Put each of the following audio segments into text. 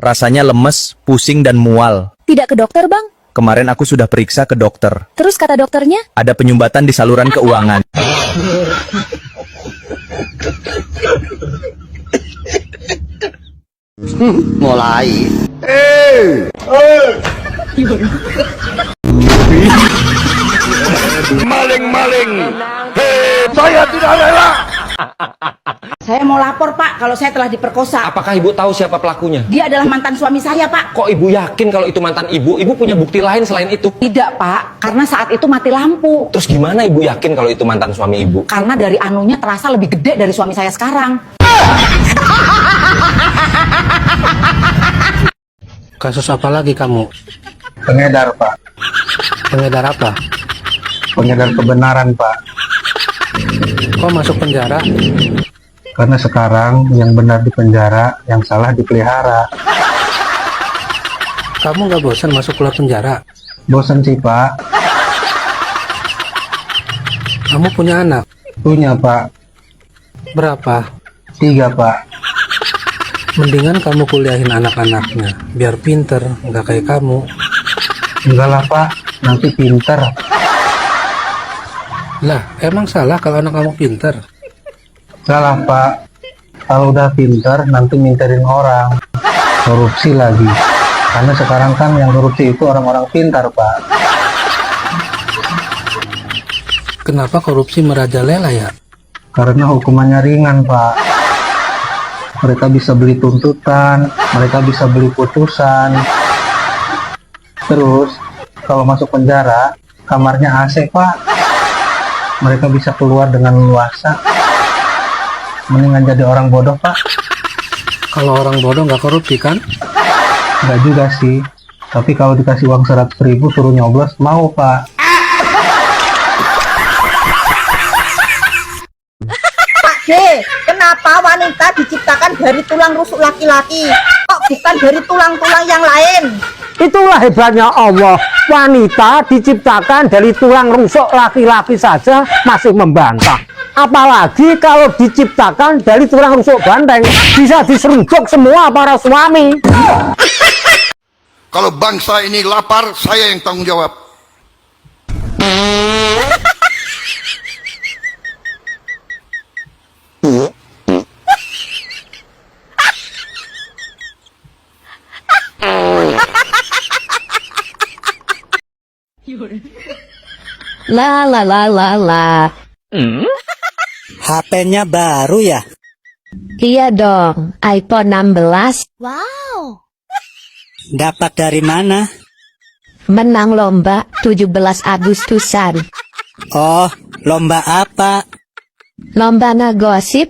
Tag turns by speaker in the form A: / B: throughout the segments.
A: Rasanya lemes, pusing, dan mual.
B: Tidak ke dokter, Bang?
A: Kemarin aku sudah periksa ke dokter.
B: Terus kata dokternya?
A: Ada penyumbatan di saluran keuangan.
C: Mulai.
D: Maling-maling. Saya tidak rela.
E: Saya mau lapor, Pak, kalau saya telah diperkosa.
F: Apakah ibu tahu siapa pelakunya?
E: Dia adalah mantan suami saya, Pak.
F: Kok ibu yakin kalau itu mantan ibu? Ibu punya bukti lain selain itu?
E: Tidak, Pak, karena saat itu mati lampu.
F: Terus gimana ibu yakin kalau itu mantan suami ibu?
E: Karena dari anunya terasa lebih gede dari suami saya sekarang.
G: Kasus apa lagi kamu?
C: Pengedar, Pak.
G: Pengedar apa?
C: Pengedar kebenaran, Pak.
G: Kok masuk penjara?
C: Karena sekarang yang benar di penjara, yang salah dipelihara.
G: Kamu nggak bosan masuk keluar penjara?
C: Bosan sih, Pak.
G: Kamu punya anak?
C: Punya, Pak.
G: Berapa?
C: 3, Pak.
G: Mendingan kamu kuliahin anak-anaknya, biar pinter, nggak kayak kamu.
C: Enggak lah, Pak. Nanti pinter.
G: Lah, emang salah kalau anak kamu pinter?
C: Salah, Pak. Kalau udah pinter, nanti minterin orang. Korupsi lagi. Karena sekarang kan yang korupsi itu orang-orang pintar, Pak.
G: Kenapa korupsi merajalela ya?
C: Karena hukumannya ringan, Pak. Mereka bisa beli tuntutan, mereka bisa beli putusan. Terus, kalau masuk penjara, kamarnya AC, Pak. Mereka bisa keluar dengan leluasa. Mendingan jadi orang bodoh, Pak.
G: Kalau orang bodoh nggak korupsi kan?
C: Enggak juga sih. Tapi kalau dikasih uang 100.000 suruh nyoblos, mau, Pak.
E: Pak G, kenapa wanita diciptakan dari tulang rusuk laki-laki? Kok bukan dari tulang-tulang yang lain?
H: Itulah hebatnya Allah. Wanita diciptakan dari tulang rusuk laki-laki saja masih membantah. Apalagi kalau diciptakan dari tulang rusuk banteng, bisa diseruduk semua para suami.
D: Kalau bangsa ini lapar, saya yang tanggung jawab.
B: La la la la la.
H: HP-nya baru ya?
B: Iya dong, iPhone 16.
I: Wow.
H: Dapat dari mana?
B: Menang lomba 17 Agustusan.
H: Oh, lomba apa?
B: Lomba ngegosip.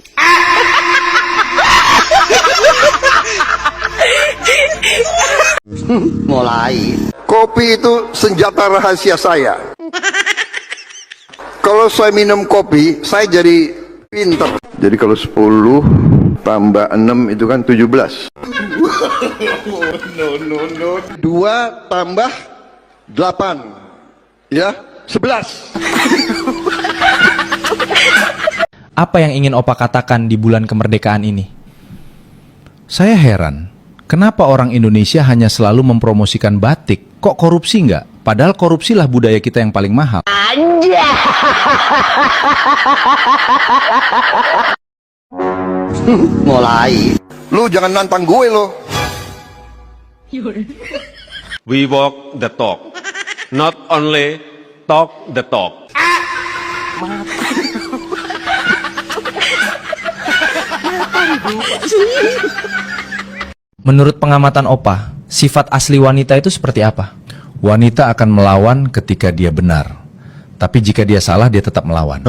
C: Mulai.
D: Kopi itu senjata rahasia saya. Kalau saya minum kopi, saya jadi pinter. Jadi kalau 10 tambah 6 itu kan 17. 2 tambah 8. Ya, 11.
A: Apa yang ingin Opa katakan di bulan kemerdekaan ini? Saya heran, kenapa orang Indonesia hanya selalu mempromosikan batik? Kok korupsi nggak? Padahal korupsilah budaya kita yang paling mahal.
C: Mulai.
D: Lu jangan nantang gue lo.
J: We walk the talk, not only talk the talk.
A: Menurut pengamatan Opa, sifat asli wanita itu seperti apa? Wanita akan melawan ketika dia benar. Tapi jika dia salah, dia tetap melawan.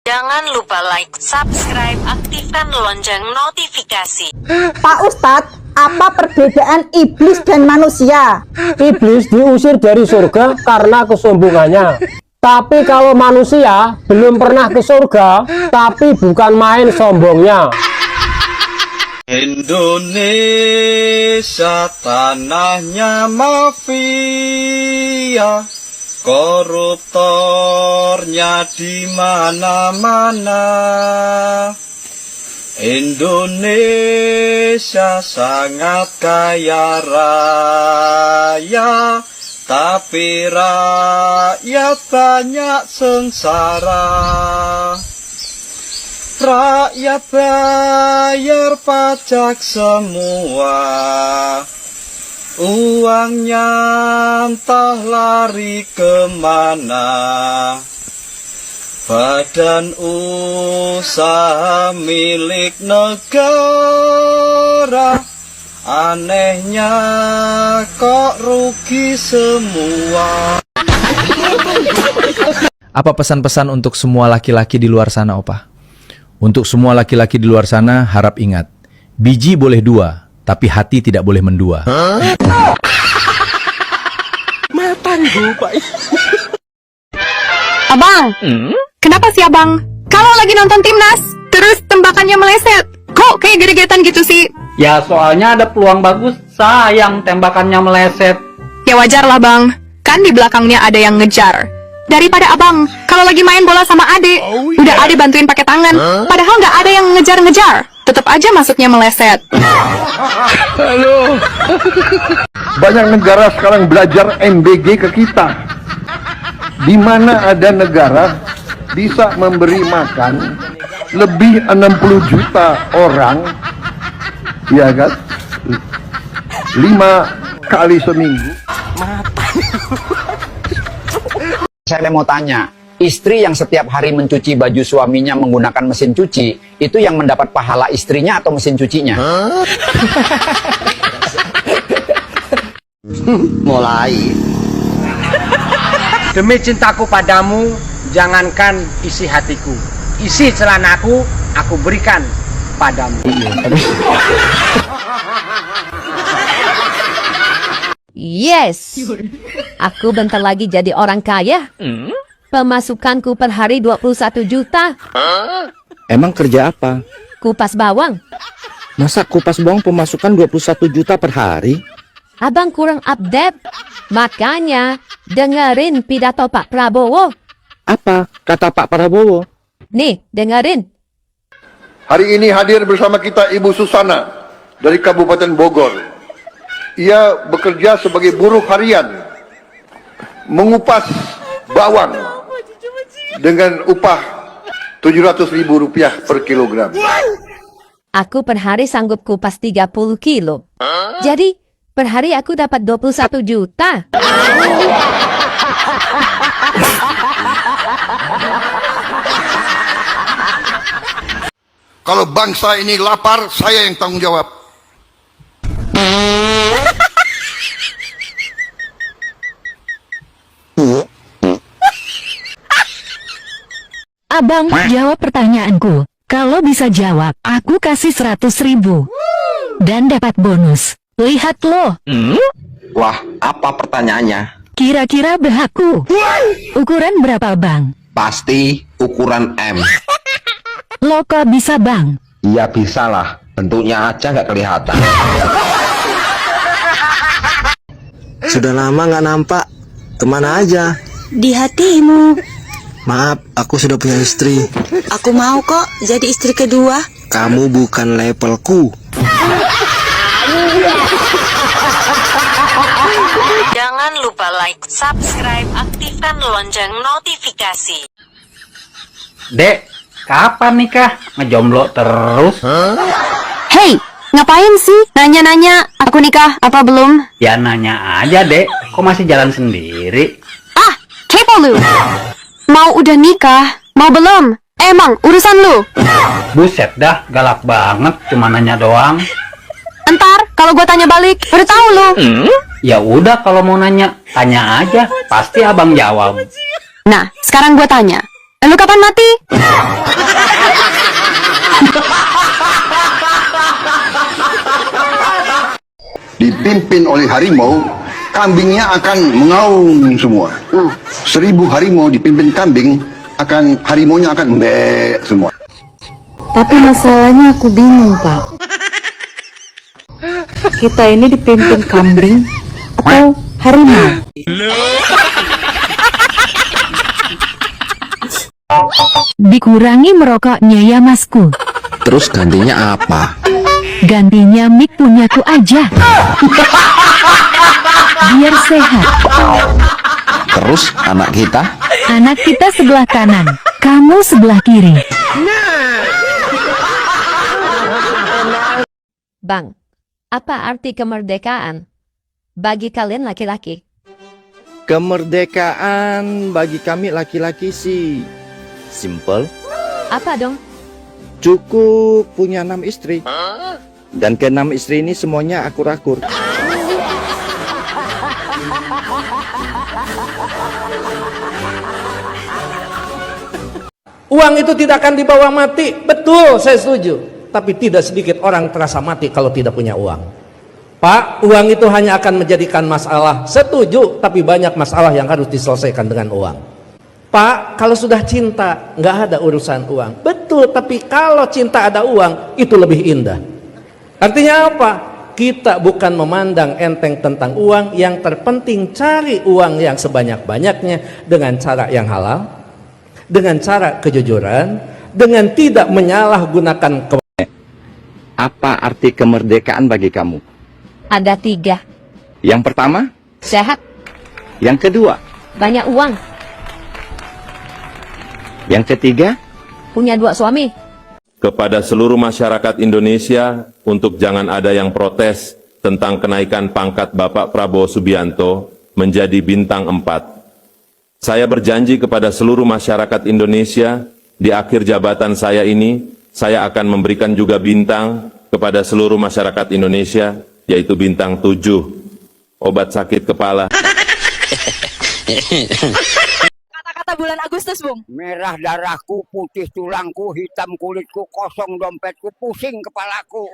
I: Jangan lupa like, subscribe, aktifkan lonceng notifikasi.
E: Pak Ustadz, apa perbedaan iblis dan manusia?
H: Iblis diusir dari surga karena kesombongannya. Tapi kalau manusia belum pernah ke surga, tapi bukan main sombongnya.
C: Indonesia tanahnya mafia, koruptornya di mana-mana.
K: Indonesia sangat kaya raya, tapi rakyat banyak sengsara. Rakyat bayar pajak semua, uangnya entah lari kemana. Badan usaha milik negara, anehnya kok rugi semua.
A: Apa pesan-pesan untuk semua laki-laki di luar sana, Opa? Untuk semua laki-laki di luar sana, harap ingat, biji boleh dua, tapi hati tidak boleh mendua.
L: Abang, kenapa sih abang? Kalau lagi nonton timnas, terus tembakannya meleset, kok kayak gede-gedean gitu sih?
H: Ya soalnya ada peluang bagus, sayang tembakannya meleset.
L: Ya wajar lah bang, kan di belakangnya ada yang ngejar. Daripada abang, kalau lagi main bola sama ade, udah ade bantuin pakai tangan, padahal nggak ada yang ngejar-ngejar, tetap aja masuknya meleset.
D: Halo. Banyak negara sekarang belajar MBG ke kita. Di mana ada negara bisa memberi makan lebih 60 juta orang, ya kan? 5 kali seminggu.
M: Saya mau tanya, istri yang setiap hari mencuci baju suaminya menggunakan mesin cuci, itu yang mendapat pahala istrinya atau mesin cucinya?
N: Mulai. Demi cintaku padamu, jangankan isi hatiku, isi celanaku, aku berikan padamu.
B: Yes, aku bentar lagi jadi orang kaya. Pemasukanku per hari 21 juta.
O: Emang kerja apa?
B: Kupas bawang.
O: Masa kupas bawang pemasukan 21 juta per hari?
B: Abang kurang update. Makanya dengerin pidato Pak Prabowo.
O: Apa kata Pak Prabowo?
B: Nih, dengerin.
D: Hari ini hadir bersama kita Ibu Susana dari Kabupaten Bogor. Ia bekerja sebagai buruh harian, mengupas bawang dengan upah Rp700.000 per kilogram.
B: Aku per hari sanggup kupas 30 kilo. Jadi, per hari aku dapat 21 juta.
D: Kalau bangsa ini lapar, saya yang tanggung jawab.
P: Abang, jawab pertanyaanku. Kalau bisa jawab, aku kasih 100.000. Dan dapat bonus. Lihat lo.
M: Wah, apa pertanyaannya?
P: Kira-kira behaku. Ukuran berapa, Bang?
M: Pasti ukuran M.
P: Lo kok bisa, Bang?
M: Iya bisa lah, bentuknya aja nggak kelihatan.
O: Sudah lama nggak nampak. Kemana aja?
Q: Di hatimu.
O: Maaf, aku sudah punya istri.
Q: Aku mau kok jadi istri kedua.
O: Kamu bukan levelku.
I: Jangan lupa like, subscribe, aktifkan lonceng notifikasi.
H: Dek, kapan nikah? Ngejomblo terus.
L: Hey, ngapain sih nanya-nanya aku nikah apa belum?
H: Ya nanya aja, Dek. Kok masih jalan sendiri?
L: Ah, kepo lu. Mau udah nikah, mau belum? Emang urusan lu?
H: Buset dah, galak banget, cuma nanya doang.
L: Entar kalau gua tanya balik, udah tahu lu.
H: Ya udah kalau mau nanya, tanya aja, pasti abang jawab.
L: Nah, sekarang gua tanya, lu kapan mati?
D: Dipimpin oleh harimau, kambingnya akan mengaum semua. 1000 harimau dipimpin kambing, harimaunya akan mbek semua.
Q: Tapi masalahnya aku bingung, Pak. Kita ini dipimpin kambing atau harimau?
P: Dikurangi merokoknya ya, Masku.
O: Terus gantinya apa?
P: Gantinya mic punyaku aja. Biar sehat.
O: Terus anak kita?
P: Anak kita sebelah kanan, kamu sebelah kiri.
B: Bang, apa arti kemerdekaan bagi kalian laki-laki?
R: Kemerdekaan bagi kami laki-laki sih simple.
B: Apa dong?
R: Cukup punya 6 istri. Dan ke-6 istri ini semuanya akur-akur.
G: Uang itu tidak akan dibawa mati. Betul, saya setuju. Tapi tidak sedikit orang terasa mati kalau tidak punya uang. Pak, uang itu hanya akan menjadikan masalah. Setuju, tapi banyak masalah yang harus diselesaikan dengan uang. Pak, kalau sudah cinta, nggak ada urusan uang. Betul, tapi kalau cinta ada uang, itu lebih indah. Artinya apa? Kita bukan memandang enteng tentang uang. Yang terpenting cari uang yang sebanyak-banyaknya dengan cara yang halal, dengan cara kejujuran, dengan tidak menyalahgunakan.
R: Apa arti kemerdekaan bagi kamu?
B: Ada 3.
R: Yang pertama?
B: Sehat.
R: Yang kedua?
B: Banyak uang.
R: Yang ketiga?
B: Punya 2 suami.
J: Kepada seluruh masyarakat Indonesia, untuk jangan ada yang protes tentang kenaikan pangkat Bapak Prabowo Subianto menjadi bintang 4. Saya berjanji kepada seluruh masyarakat Indonesia, di akhir jabatan saya ini, saya akan memberikan juga bintang kepada seluruh masyarakat Indonesia, yaitu bintang 7, obat sakit kepala.
L: Kata-kata bulan Agustus, Bung.
H: Merah darahku, putih tulangku, hitam kulitku, kosong dompetku, pusing kepalaku.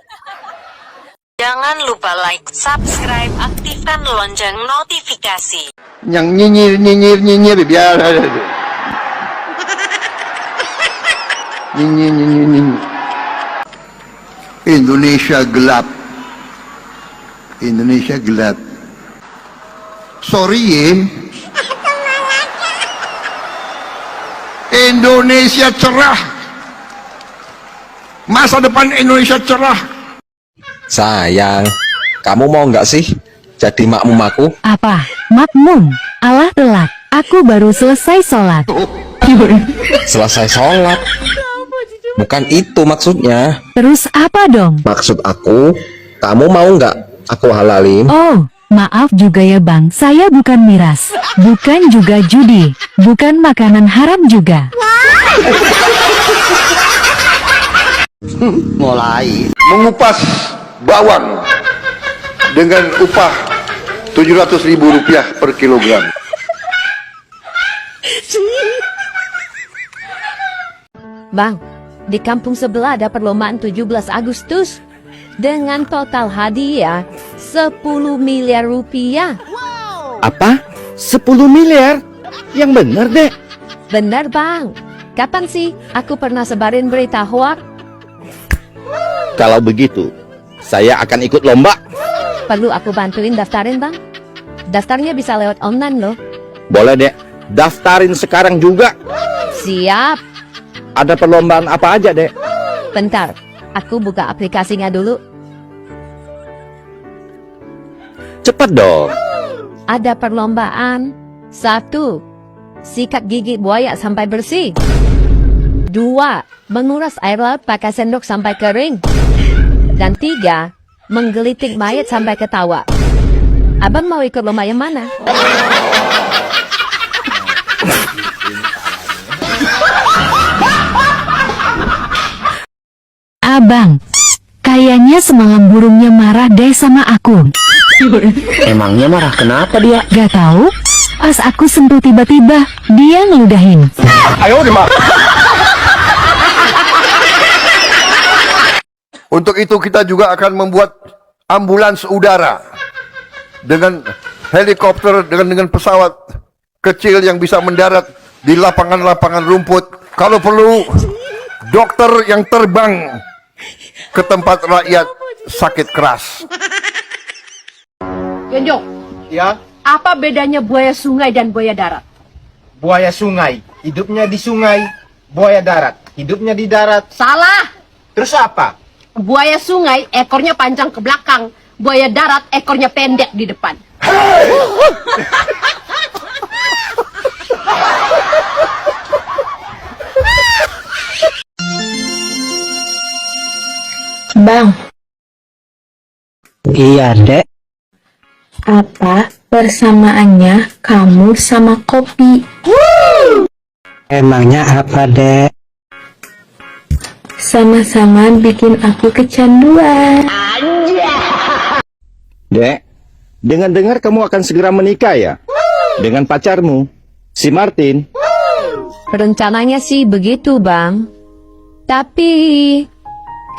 I: Jangan lupa like, subscribe, aktifkan lonceng notifikasi.
D: Yang nyinyir biar nyinyir. Indonesia gelap. Indonesia gelap. Sorry ya. Indonesia cerah. Masa depan Indonesia cerah.
O: Sayang, kamu mau nggak sih jadi makmum aku?
P: Apa? Makmum? Alah telat. Aku baru selesai sholat.
O: Selesai sholat? Bukan itu maksudnya.
P: Terus apa dong?
O: Maksud aku, kamu mau nggak aku halalin?
P: Oh, maaf juga ya bang. Saya bukan miras. Bukan juga judi. Bukan makanan haram juga.
D: Mulai mengupas bawang dengan upah Rp700.000 per kilogram.
B: Bang, di kampung sebelah ada perlombaan 17 Agustus dengan total hadiah 10 miliar rupiah.
R: Apa? 10 miliar? Yang benar, Dek.
B: Benar, Bang. Kapan sih aku pernah sebarin berita hoak?
R: Kalau begitu, saya akan ikut lomba.
B: Perlu aku bantuin daftarin, Bang? Daftarnya bisa lewat online loh.
R: Boleh, Dek. Daftarin sekarang juga.
B: Siap.
R: Ada perlombaan apa aja, Dek?
B: Bentar, aku buka aplikasinya dulu.
R: Cepet dong.
B: Ada perlombaan. 1. Sikat gigi buaya sampai bersih. 2. Menguras air laut pakai sendok sampai kering. Dan 3. Menggelitik mayat sampai ketawa. Abang mau ikut lomba yang mana?
P: Abang, kayaknya semalam burungnya marah deh sama aku.
H: Emangnya marah kenapa dia?
P: Gak tahu. Pas aku sentuh tiba-tiba, dia ngeludahin.
D: Ayo Mak. Untuk itu kita juga akan membuat ambulans udara dengan helikopter, dengan pesawat kecil yang bisa mendarat di lapangan-lapangan rumput. Kalau perlu, dokter yang terbang ke tempat rakyat sakit keras.
N: Yonjong, ya. Apa bedanya buaya sungai dan buaya darat? Buaya sungai hidupnya di sungai, buaya darat hidupnya di darat. Salah. Terus apa?
E: Buaya sungai ekornya panjang ke belakang, buaya darat ekornya pendek di depan.
Q: Bang,
H: Iya, Dek.
Q: apa persamaannya kamu sama kopi?
H: Emangnya apa, Dek?
Q: Sama-sama bikin aku kecanduan.
R: Dek, dengar-dengar kamu akan segera menikah ya? Dengan pacarmu, si Martin.
B: Rencananya sih begitu, Bang. Tapi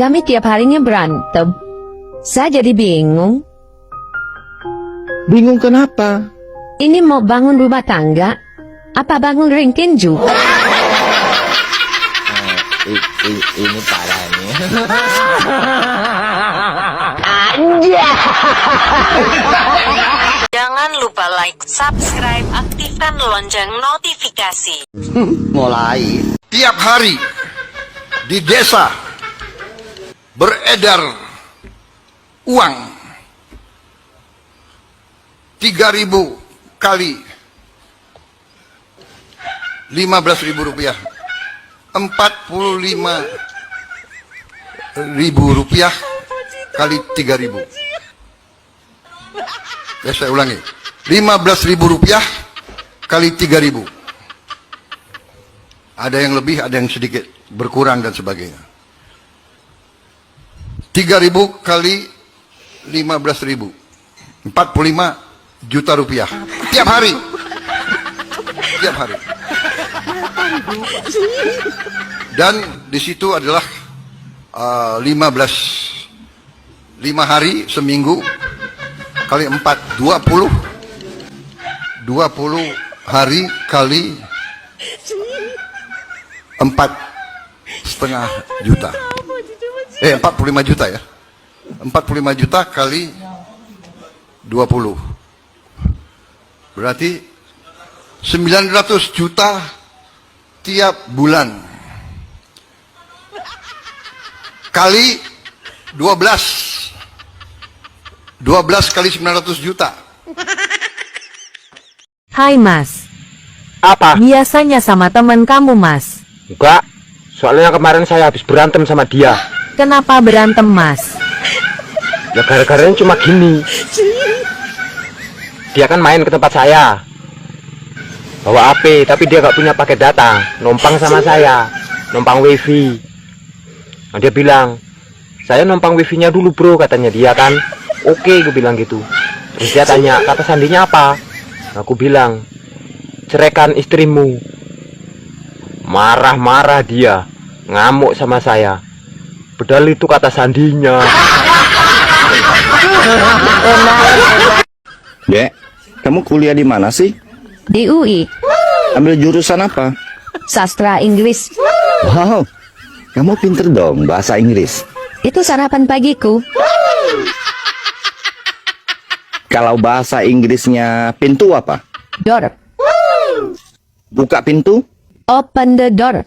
B: kami tiap harinya berantem. Saya jadi bingung.
R: Bingung kenapa?
B: Ini mau bangun rumah tangga, apa bangun ring tinju?
O: Ini parahnya.
I: Jangan lupa like, subscribe, aktifkan lonceng notifikasi.
D: Mulai. Tiap hari di desa beredar uang 3.000 kali 15.000 rupiah, 45.000 rupiah kali 3.000. Ya, saya ulangi, 15.000 rupiah kali 3.000. Ada yang lebih, ada yang sedikit, berkurang dan sebagainya. 3.000 kali 15.000, 45 juta rupiah tiap hari. Tiap hari. Dan di situ adalah 5 hari seminggu kali 4, 20 hari kali 4,5 juta. 45 juta ya. 45 juta kali 20. Berarti 900 juta tiap bulan. Kali 12. 12 kali 900 juta.
S: Hai Mas.
N: Apa?
S: Biasanya sama teman kamu Mas.
N: Enggak, soalnya kemarin saya habis berantem sama dia.
S: Kenapa berantem Mas?
N: Ya gara-garanya cuma gini. Dia kan main ke tempat saya, bawa HP, tapi dia gak punya paket data, numpang sama saya, numpang wifi. Nah, dia bilang, saya numpang wifi-nya dulu bro, katanya dia kan. Oke, gue bilang gitu. Terus dia tanya, kata sandinya apa? Aku bilang, ceraikan istrimu. Marah-marah dia, ngamuk sama saya. Padahal itu kata sandinya.
R: Dek, kamu kuliah di mana sih?
B: Di UI,
R: Ambil jurusan apa?
B: sastra Inggris.
R: Wow, kamu pinter dong bahasa Inggris.
B: Itu sarapan pagiku.
R: Kalau bahasa Inggrisnya pintu apa?
B: Door.
R: Buka pintu?
B: Open the door.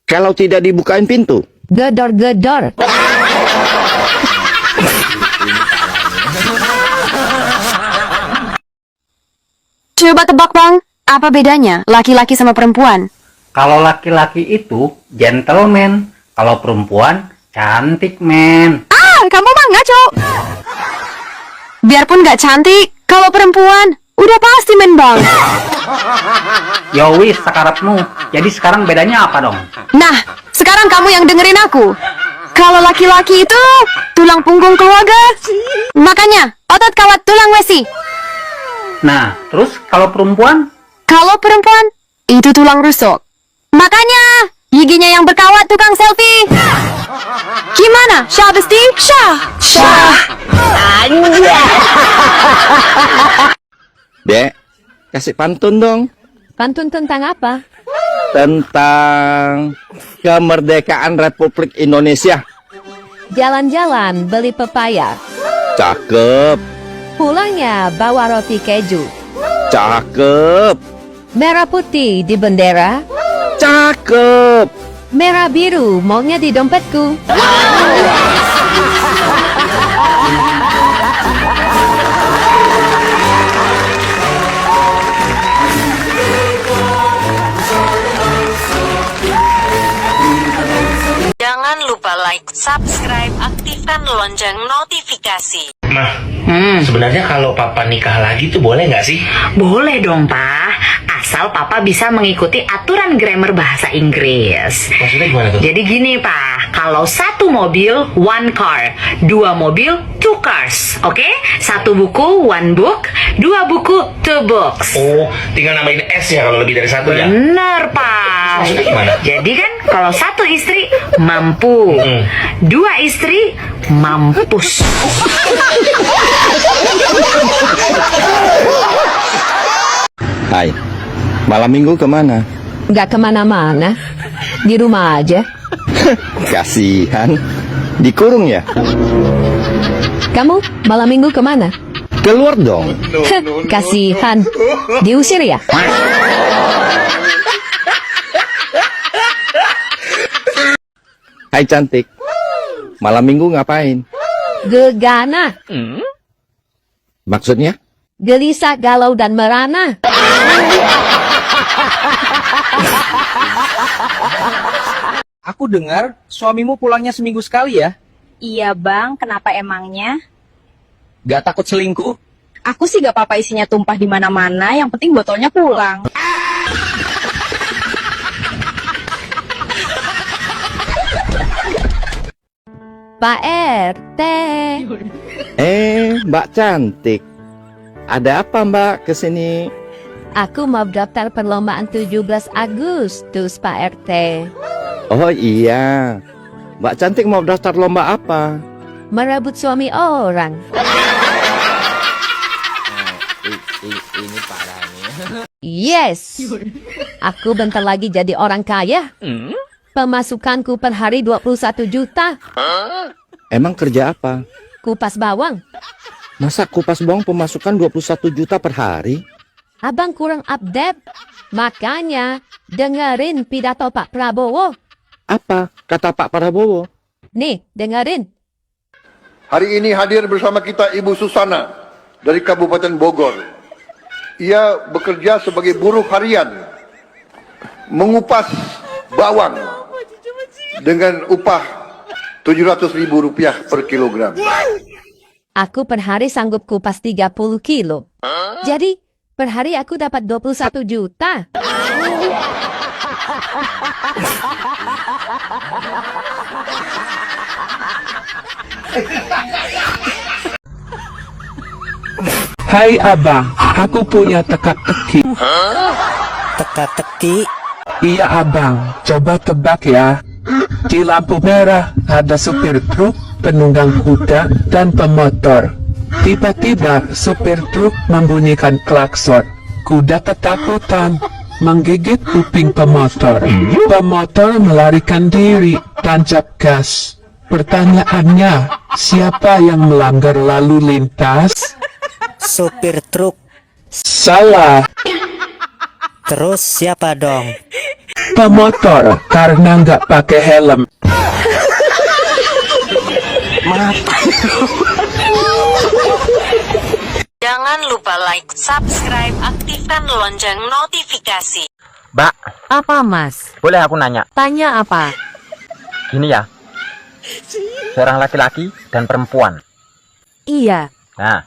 R: Kalau tidak dibukain pintu?
B: Gedor-gedor.
L: Coba tebak bang, apa bedanya laki-laki sama perempuan?
H: Kalau laki-laki itu gentleman, kalau perempuan cantik, men.
L: Ah, kamu mah ngaco. Biarpun gak cantik, kalau perempuan udah pasti men bang.
H: Yowis, sakarapmu. Jadi sekarang bedanya apa dong?
L: Nah, sekarang kamu yang dengerin aku. Kalau laki-laki itu tulang punggung keluarga, makanya otot kawat tulang wesi.
H: Nah, terus kalau perempuan?
L: Kalau perempuan itu tulang rusuk, makanya giginya yang berkawat tukang selfie. Gimana, Syah Besti? Syah.
R: Dek, kasih pantun dong.
B: Pantun tentang apa?
R: Tentang kemerdekaan Republik Indonesia.
B: Jalan-jalan beli pepaya.
R: Cakep,
B: Pulangnya bawa roti keju.
R: cakep,
B: Merah putih di bendera.
R: cakep.
B: Merah biru, maunya di dompetku.
I: Jangan lupa like, subscribe, aktifkan lonceng notifikasi.
T: Mah, sebenarnya kalau papa nikah lagi tuh boleh nggak sih?
U: Boleh dong, Pak. Asal Papa bisa mengikuti aturan grammar bahasa Inggris.
T: Maksudnya gimana tuh?
U: Jadi gini, Pak. Kalau satu mobil, one car. Dua mobil, two cars. Oke? Satu buku, one book. Dua buku, two books.
T: Oh, tinggal nambahin S ya kalau lebih dari satu ya?
U: Bener, Pak.
T: Maksudnya gimana?
U: Jadi kan kalau satu istri mampu. Dua istri mampus.
R: Hai, malam minggu kemana?
B: Gak kemana-mana. Di rumah aja.
R: Kasihan, dikurung ya?
B: Kamu malam minggu kemana?
R: Keluar dong.
B: Kasihan. Diusir ya?
R: Hai cantik, malam minggu ngapain?
B: Gegana.
R: Maksudnya?
B: Gelisah, galau, dan merana.
V: Aku dengar suamimu pulangnya seminggu sekali ya?
W: Iya bang, kenapa emangnya?
V: Gak takut selingkuh?
W: Aku sih gak apa-apa isinya tumpah di mana-mana, yang penting botolnya pulang.
B: Pak RT.
R: Mbak cantik. Ada apa mbak kesini?
B: Aku mau daftar perlombaan 17 Agustus, Pak RT.
R: Oh iya, Mbak cantik mau daftar lomba apa?
B: Merebut suami orang.
N: Ini parah nih.
B: Yes. Aku bentar lagi jadi orang kaya. Pemasukanku per hari 21 juta.
R: Emang kerja apa?
B: Kupas bawang.
R: Masa kupas bawang pemasukan 21 juta per hari?
B: Abang kurang update. Makanya dengerin pidato Pak Prabowo.
R: Apa kata Pak Prabowo?
B: Nih, dengerin.
D: Hari ini hadir bersama kita Ibu Susana dari Kabupaten Bogor. Ia bekerja sebagai buruh harian, mengupas bawang dengan upah Rp700.000 per kilogram.
B: Aku per hari sanggup kupas 30 kilo. Jadi, per hari aku dapat 21 juta.
X: Hai abang, aku punya teka-teki.
O: Teka-teki?
X: Iya abang, coba tebak ya. Di lampu merah ada supir truk, penunggang kuda, dan pemotor. Tiba-tiba supir truk membunyikan klakson. Kuda ketakutan, menggigit kuping pemotor. Pemotor melarikan diri, tancap gas. Pertanyaannya, siapa yang melanggar lalu lintas?
O: Supir truk.
X: Salah.
O: Terus siapa dong?
X: Pemotor, karena nggak pakai helm.
I: Jangan lupa like, subscribe, aktifkan lonceng notifikasi.
N: Mbak,
S: Apa mas?
N: boleh aku nanya?
S: Tanya apa?
N: Gini ya, seorang laki-laki dan perempuan.
S: Iya.
N: Nah,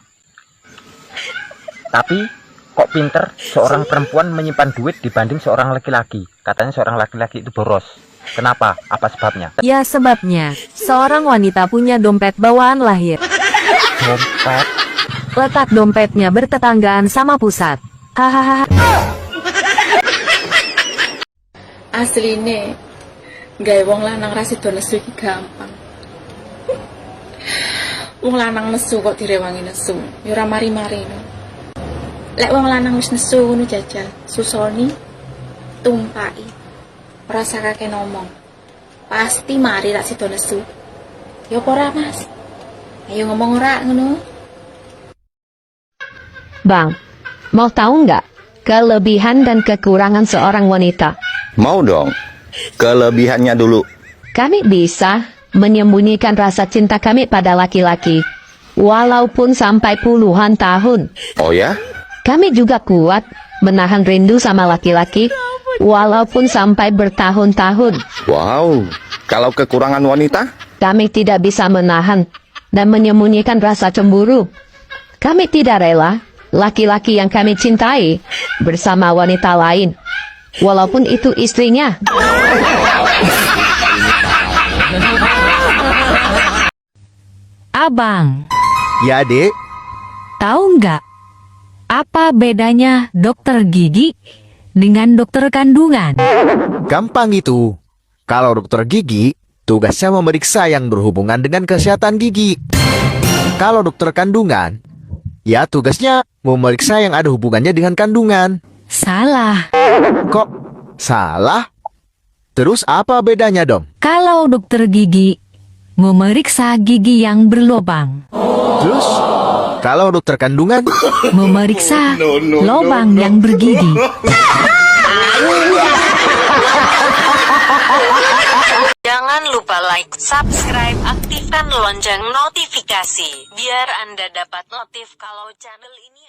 N: tapi kok pinter seorang perempuan menyimpan duit dibanding seorang laki-laki? Katanya seorang laki-laki itu boros. Kenapa? Apa sebabnya?
S: Ya sebabnya, seorang wanita punya dompet bawaan lahir.
N: Dompet?
S: Letak dompetnya bertetanggaan sama pusat. Hahaha.
Y: Asline gawe wong lanang ra sida nesu iki gampang. Wong lanang nesu kok direwangi nesu, ya ora mari-mari no. Lek wong lanang wis nesu ngono jajal, susoni, tumpai. Ora sakake ngomong. Pasti mari rak sida nesu. Ya apa ora, Mas? Ayo ngomong ora ngono.
B: Bang, mau tahu nggak kelebihan dan kekurangan seorang wanita?
R: Mau dong. kelebihannya dulu.
B: Kami bisa menyembunyikan rasa cinta kami pada laki-laki, walaupun sampai puluhan tahun.
R: Oh ya?
B: Kami juga kuat menahan rindu sama laki-laki, walaupun sampai bertahun-tahun.
R: Wow, kalau kekurangan wanita?
B: Kami tidak bisa menahan dan menyembunyikan rasa cemburu. Kami tidak rela laki-laki yang kami cintai bersama wanita lain, walaupun itu istrinya.
P: Abang,
O: Ya, Dek.
P: tahu nggak apa bedanya dokter gigi dengan dokter kandungan?
O: Gampang itu. Kalau dokter gigi, tugasnya memeriksa yang berhubungan dengan kesehatan gigi. Kalau dokter kandungan, ya tugasnya memeriksa yang ada hubungannya dengan kandungan.
P: Salah.
O: Kok salah? Terus apa bedanya, Dom?
P: Kalau dokter gigi memeriksa gigi yang berlubang,
O: Terus, kalau dokter kandungan,
P: memeriksa lubang yang bergigi.
I: Jangan lupa like, subscribe, aktifkan lonceng notifikasi biar Anda dapat notif kalau channel ini